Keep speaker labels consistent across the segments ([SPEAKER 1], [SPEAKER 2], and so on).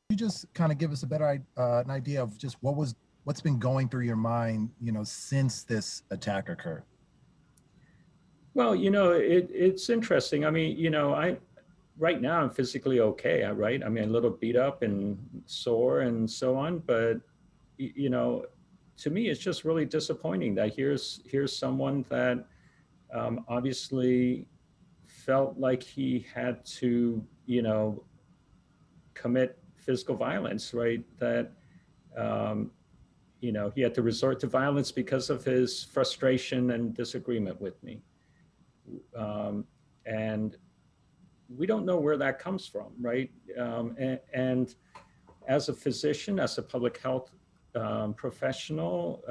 [SPEAKER 1] you just kind of give us a better an idea of just what's been going through your mind, since this attack occurred?
[SPEAKER 2] Well, it's interesting. I mean, right now I'm physically okay, right? I mean, a little beat up and sore and so on, but you know, to me, it's just really disappointing that here's someone that obviously felt like he had to, commit physical violence, right? That um, he had to resort to violence because of his frustration and disagreement with me, and we don't know where that comes from, right? And as a physician, as a public health professional,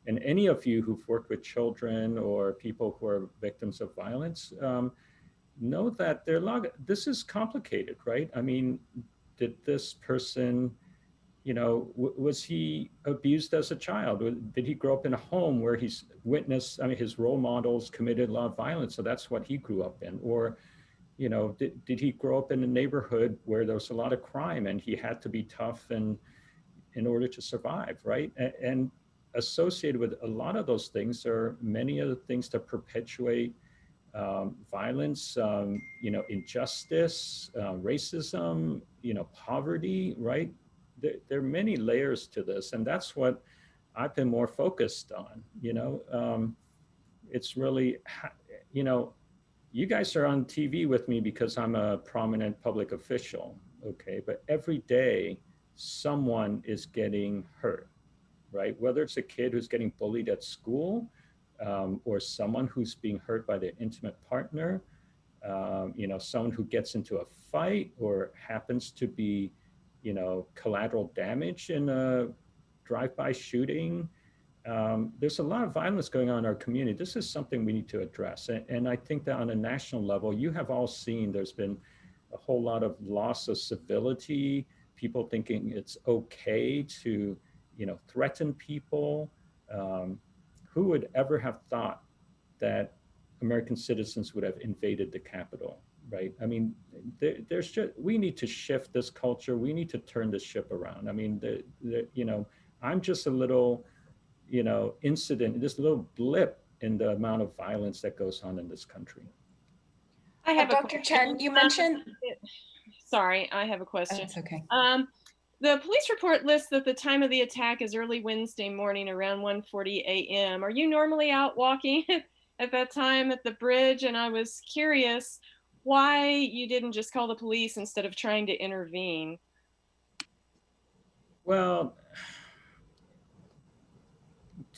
[SPEAKER 2] and any of you who've worked with children or people who are victims of violence, know that this is complicated, right? I mean, did this person, was he abused as a child? Did he grow up in a home where he's witnessed, I mean, his role models committed a lot of violence, so that's what he grew up in? Or, did he grow up in a neighborhood where there was a lot of crime and he had to be tough and in order to survive, right? And associated with a lot of those things are many of the things that perpetuate violence, injustice, racism, poverty, right? There are many layers to this, and that's what I've been more focused on. It's really, you guys are on TV with me because I'm a prominent public official, okay? But every day, someone is getting hurt, right? Whether it's a kid who's getting bullied at school, or someone who's being hurt by their intimate partner, someone who gets into a fight or happens to be, collateral damage in a drive-by shooting. There's a lot of violence going on in our community. This is something we need to address. And I think that on a national level, you have all seen there's been a whole lot of loss of civility, people thinking it's okay to, threaten people. Who would ever have thought that American citizens would have invaded the Capitol, right? I mean, we need to shift this culture. We need to turn this ship around. I mean, I'm just a little, incident, this little blip in the amount of violence that goes on in this country.
[SPEAKER 3] I have
[SPEAKER 4] Dr. Chen, you mentioned.
[SPEAKER 3] Sorry, I have a question.
[SPEAKER 4] That's okay.
[SPEAKER 3] The police report lists that the time of the attack is early Wednesday morning around 1:40 a.m. Are you normally out walking at that time at the bridge? And I was curious why you didn't just call the police instead of trying to intervene.
[SPEAKER 2] Well,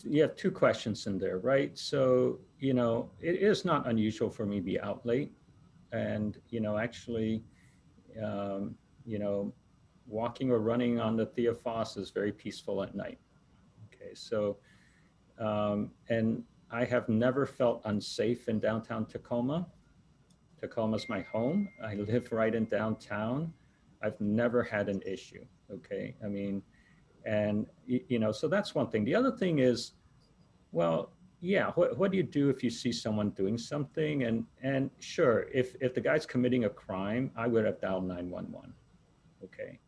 [SPEAKER 2] you have two questions in there, right? So, it is not unusual for me to be out late. And, actually, walking or running on the Thea Foss is very peaceful at night. Okay, so, and I have never felt unsafe in downtown Tacoma. Tacoma's my home. I live right in downtown. I've never had an issue, okay? I mean, and, so that's one thing. The other thing is, well, yeah, what do you do if you see someone doing something? And sure, if the guy's committing a crime, I would have dialed 911, okay?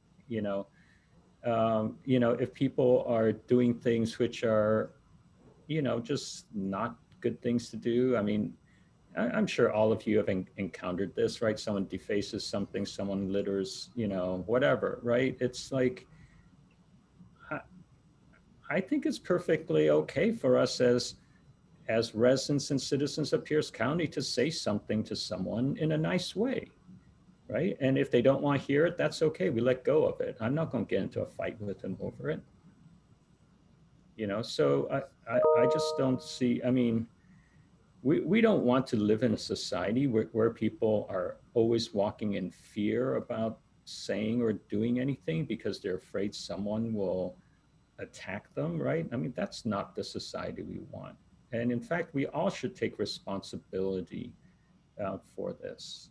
[SPEAKER 2] If people are doing things which are, just not good things to do. I mean, I'm sure all of you have encountered this, right? Someone defaces something, someone litters, whatever, right? It's like, I think it's perfectly okay for us as residents and citizens of Pierce County to say something to someone in a nice way, right? And if they don't want to hear it, that's okay. We let go of it. I'm not going to get into a fight with them over it. So I just don't see, I mean, we don't want to live in a society where people are always walking in fear about saying or doing anything because they're afraid someone will attack them, right? I mean, that's not the society we want. And in fact, we all should take responsibility for this,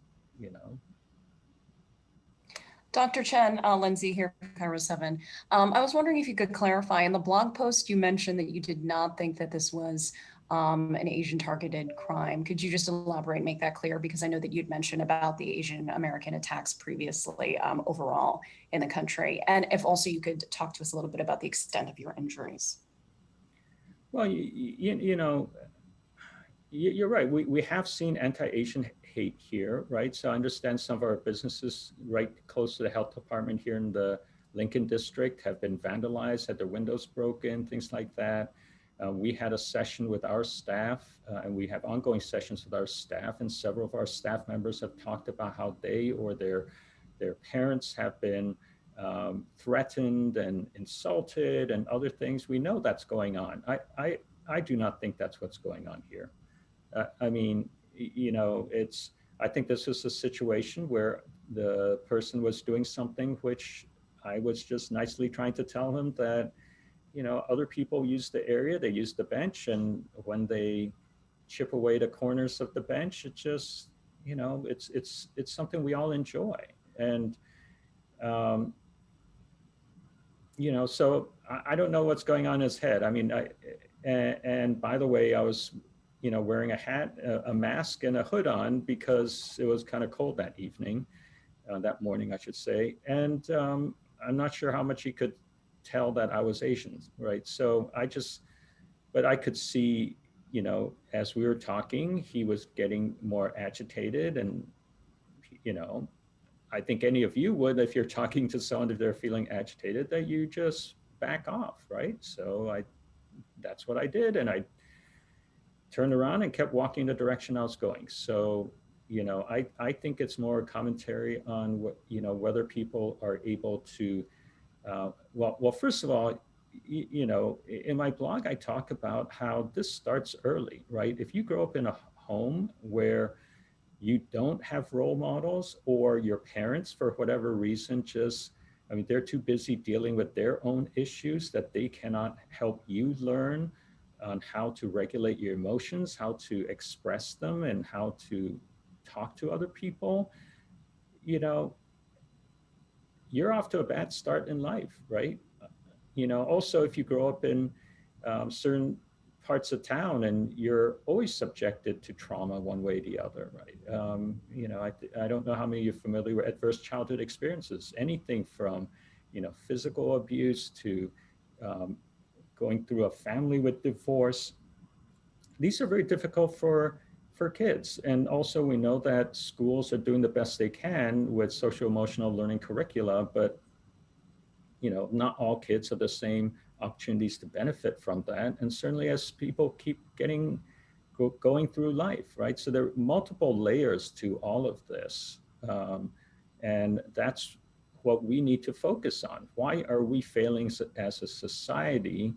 [SPEAKER 4] Dr. Chen, Lindsay here, Cairo 7. I was wondering if you could clarify, in the blog post, you mentioned that you did not think that this was an Asian targeted crime. Could you just elaborate, make that clear? Because I know that you'd mentioned about the Asian American attacks previously overall in the country. And if also you could talk to us a little bit about the extent of your injuries.
[SPEAKER 2] Well, you're right. We have seen anti-Asian hate here, right? So I understand some of our businesses right close to the health department here in the Lincoln district have been vandalized, had their windows broken, things like that. We had a session with our staff, and we have ongoing sessions with our staff, and several of our staff members have talked about how they or their parents have been threatened and insulted and other things. We know that's going on. I do not think that's what's going on here. I mean, I think this is a situation where the person was doing something which I was just nicely trying to tell him that, other people use the area, they use the bench, and when they chip away the corners of the bench, it just, it's something we all enjoy. And, so I don't know what's going on in his head. I mean, and by the way, I was, wearing a hat, a mask and a hood on because it was kind of cold that evening, that morning, I should say. And I'm not sure how much he could tell that I was Asian, right? So but I could see, as we were talking, he was getting more agitated. And, I think any of you would, if you're talking to someone, if they're feeling agitated, that you just back off, right? So that's what I did. And I turned around and kept walking the direction I was going. So, I think it's more a commentary on what, whether people are able to, well, first of all, in my blog, I talk about how this starts early, right? If you grow up in a home where you don't have role models, or your parents, for whatever reason, they're too busy dealing with their own issues that they cannot help you learn on how to regulate your emotions, how to express them, and how to talk to other people, you're off to a bad start in life, right? Also, if you grow up in certain parts of town and you're always subjected to trauma one way or the other, right? I don't know how many of you are familiar with adverse childhood experiences, anything from, physical abuse to going through a family with divorce. These are very difficult for kids. And also we know that schools are doing the best they can with social emotional learning curricula, but not all kids have the same opportunities to benefit from that. And certainly as people keep going through life, right? So there are multiple layers to all of this. And that's what we need to focus on. Why are we failing as a society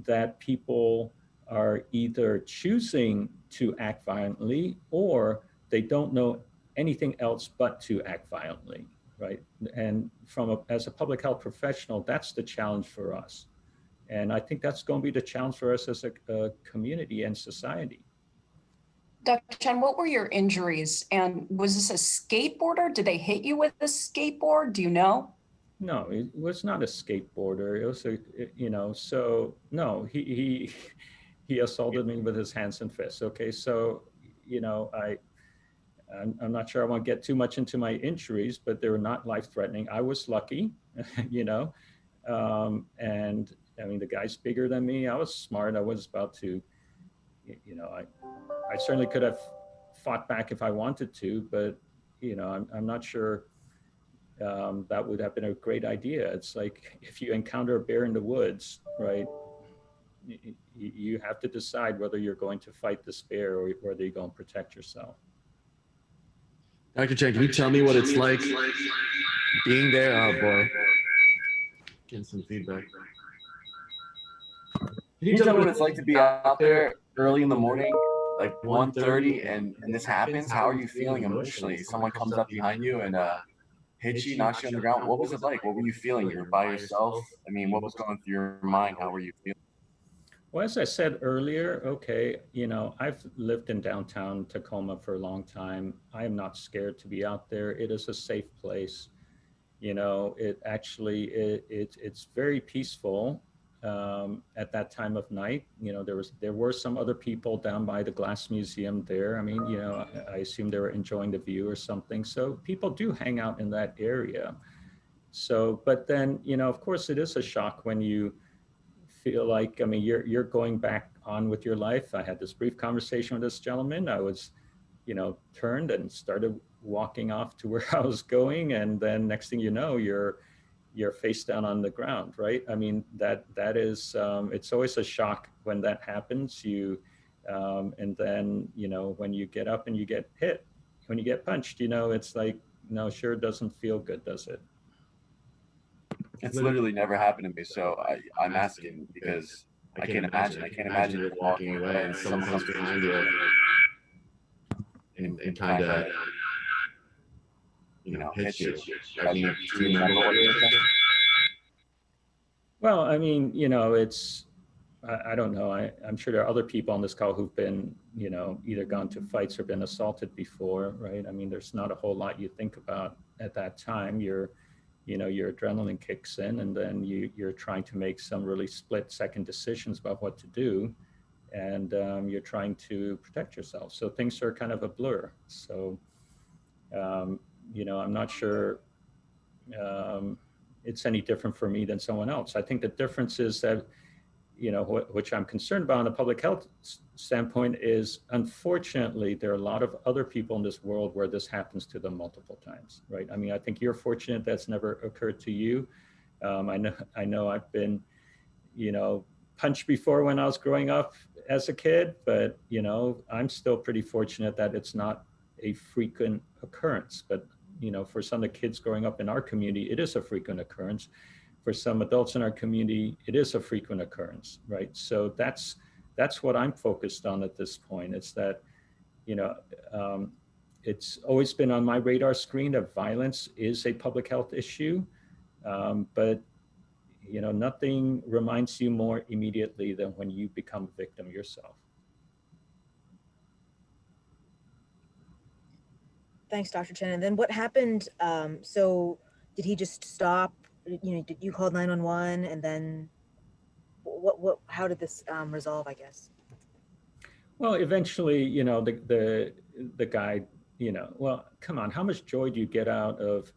[SPEAKER 2] that people are either choosing to act violently, or they don't know anything else but to act violently, right? And as a public health professional, that's the challenge for us. And I think that's going to be the challenge for us as a community and society.
[SPEAKER 4] Dr. Chen, what were your injuries? And was this a skateboarder? Did they hit you with a skateboard? Do you know?
[SPEAKER 2] No, it was not a skateboarder. It was so no, he assaulted me with his hands and fists. Okay, so, I'm not sure I want to get too much into my injuries, but they were not life-threatening. I was lucky, and the guy's bigger than me. I was smart. I was about to, I certainly could have fought back if I wanted to, but, I'm not sure that would have been a great idea. It's like if you encounter a bear in the woods, right? You have to decide whether you're going to fight this bear or whether you're going to protect yourself.
[SPEAKER 5] Dr. Chen, can you tell me what it's like being there? Oh boy, getting some feedback.
[SPEAKER 6] Can you tell me what it's like to be out there early in the morning, like 1:30, and this happens? How are you feeling emotionally? Someone comes up behind you and hits you, knocks you on the ground. What was it like? What were you feeling? You were by yourself? What was going through your mind? How were you feeling?
[SPEAKER 2] Well, as I said earlier, okay, I've lived in downtown Tacoma for a long time. I am not scared to be out there. It is a safe place. It actually, it's very peaceful. at that time of night. There were some other people down by the Glass Museum there. I mean, I assume they were enjoying the view or something. So people do hang out in that area. So, but then, of course, it is a shock when you feel like, I mean, you're going back on with your life. I had this brief conversation with this gentleman. I was, turned and started walking off to where I was going. And then next thing you know, you're face down on the ground, right? I mean, that is, it's always a shock when that happens. And then, when you get up and you get hit, when you get punched, it's like, no, sure doesn't feel good, does it?
[SPEAKER 6] It's literally never happened to me, so I'm asking because I can't imagine. I can't imagine you're walking away and someone comes behind you and kind of, hits you. I mean, do you remember what you were saying?
[SPEAKER 2] Well, I mean, it's, I don't know. I'm sure there are other people on this call who've been, either gone to fights or been assaulted before, right? I mean, there's not a whole lot you think about at that time. Your adrenaline kicks in, and then you're trying to make some really split-second decisions about what to do, and you're trying to protect yourself. So things are kind of a blur. So, I'm not sure it's any different for me than someone else. I think the difference is that, which I'm concerned about on a public health standpoint is, unfortunately, there are a lot of other people in this world where this happens to them multiple times, right? I mean, I think you're fortunate that's never occurred to you. I know I've been, punched before when I was growing up as a kid, but, I'm still pretty fortunate that it's not a frequent occurrence. But, for some of the kids growing up in our community, it is a frequent occurrence. For some adults in our community, it is a frequent occurrence, right? So that's what I'm focused on at this point. It's that, it's always been on my radar screen that violence is a public health issue, but nothing reminds you more immediately than when you become a victim yourself.
[SPEAKER 7] Thanks, Dr. Chen. And then what happened? So did he just stop? Did you call 911, and then how did this resolve, I guess?
[SPEAKER 2] Well, eventually, the guy, well, come on, how much joy do you get out of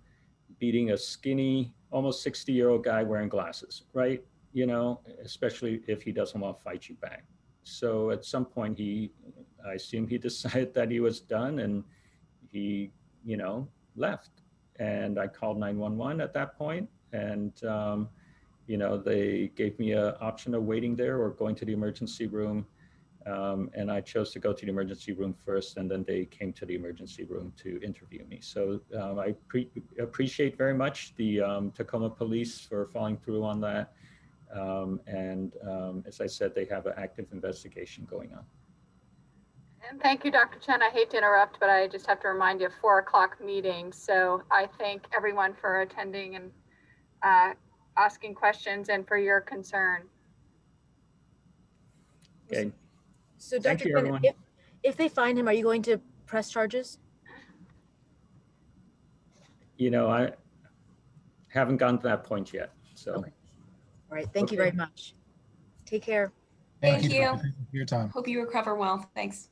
[SPEAKER 2] beating a skinny, almost 60-year-old guy wearing glasses, right? Especially if he doesn't want to fight you back. So at some point I assume he decided that he was done, and he, left. And I called 911 at that point. And, they gave me an option of waiting there or going to the emergency room. And I chose to go to the emergency room first, and then they came to the emergency room to interview me. So I appreciate very much the Tacoma police for following through on that. As I said, they have an active investigation going on.
[SPEAKER 8] And thank you, Dr. Chen. I hate to interrupt, but I just have to remind you of 4 o'clock meeting. So I thank everyone for attending and asking questions and for your concern.
[SPEAKER 2] Okay.
[SPEAKER 7] So
[SPEAKER 2] Thank
[SPEAKER 7] Dr.
[SPEAKER 2] you,
[SPEAKER 7] Chen,
[SPEAKER 2] everyone.
[SPEAKER 7] if they find him, are you going to press charges?
[SPEAKER 2] I haven't gotten to that point yet. So.
[SPEAKER 7] Okay. All right. Thank you very much. Take care.
[SPEAKER 4] Thank you.
[SPEAKER 1] For your time.
[SPEAKER 4] Hope you recover well. Thanks.